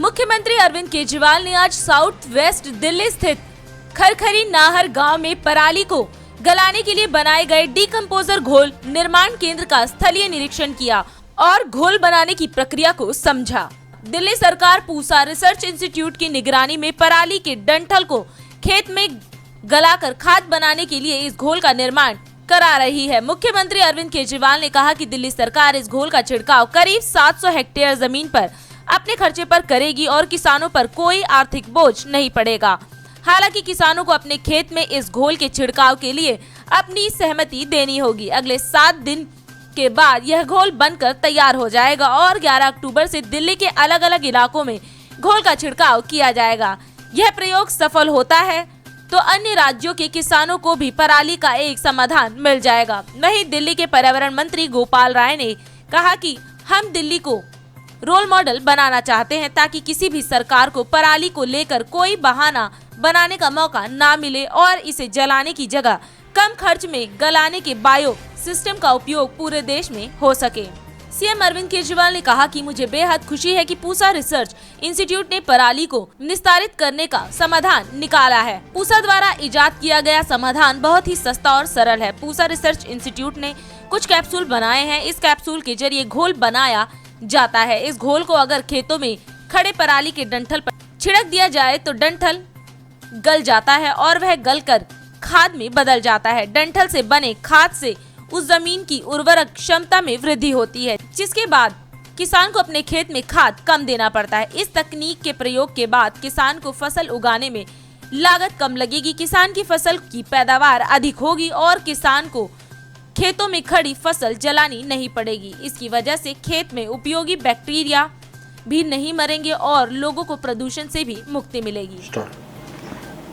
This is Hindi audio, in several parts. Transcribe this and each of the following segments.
मुख्यमंत्री अरविंद केजरीवाल ने आज साउथ वेस्ट दिल्ली स्थित खरखरी नाहर गांव में पराली को गलाने के लिए बनाए गए डीकंपोजर घोल निर्माण केंद्र का स्थलीय निरीक्षण किया और घोल बनाने की प्रक्रिया को समझा। दिल्ली सरकार पूसा रिसर्च इंस्टीट्यूट की निगरानी में पराली के डंठल को खेत में गलाकर खाद बनाने के लिए इस घोल का निर्माण करा रही है। मुख्यमंत्री अरविंद केजरीवाल ने कहा कि दिल्ली सरकार इस घोल का छिड़काव करीब 700 हेक्टेयर जमीन पर अपने खर्चे पर करेगी और किसानों पर कोई आर्थिक बोझ नहीं पड़ेगा। हालांकि किसानों को अपने खेत में इस घोल के छिड़काव के लिए अपनी सहमति देनी होगी। अगले 7 दिन के बाद यह घोल बनकर तैयार हो जाएगा और 11 अक्टूबर से दिल्ली के अलग अलग इलाकों में घोल का छिड़काव किया जाएगा। यह प्रयोग सफल होता है तो अन्य राज्यों के किसानों को भी पराली का एक समाधान मिल जाएगा। वहीं दिल्ली के पर्यावरण मंत्री गोपाल राय ने कहा कि हम दिल्ली को रोल मॉडल बनाना चाहते हैं ताकि किसी भी सरकार को पराली को लेकर कोई बहाना बनाने का मौका ना मिले और इसे जलाने की जगह कम खर्च में गलाने के बायो सिस्टम का उपयोग पूरे देश में हो सके। सीएम अरविंद केजरीवाल ने कहा कि मुझे बेहद खुशी है कि पूसा रिसर्च इंस्टीट्यूट ने पराली को निस्तारित करने का समाधान निकाला है। पूसा द्वारा इजाद किया गया समाधान बहुत ही सस्ता और सरल है। पूसा रिसर्च इंस्टीट्यूट ने कुछ कैप्सूल बनाए हैं। इस कैप्सूल के जरिए घोल बनाया जाता है। इस घोल को अगर खेतों में खड़े पराली के डंठल पर छिड़क दिया जाए तो डंठल गल जाता है और वह गलकर खाद में बदल जाता है। डंठल से बने खाद से उस जमीन की उर्वरक क्षमता में वृद्धि होती है, जिसके बाद किसान को अपने खेत में खाद कम देना पड़ता है। इस तकनीक के प्रयोग के बाद किसान को फसल उगाने में लागत कम लगेगी, किसान की फसल की पैदावार अधिक होगी और किसान को खेतों में खड़ी फसल जलानी नहीं पड़ेगी। इसकी वजह से खेत में उपयोगी बैक्टीरिया भी नहीं मरेंगे और लोगों को प्रदूषण से भी मुक्ति मिलेगी।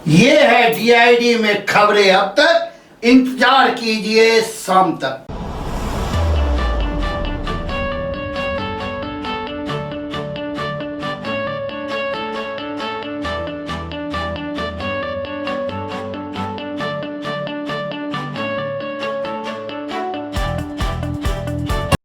ये है DID में खबरें अब तक, इंतजार कीजिए शाम तक।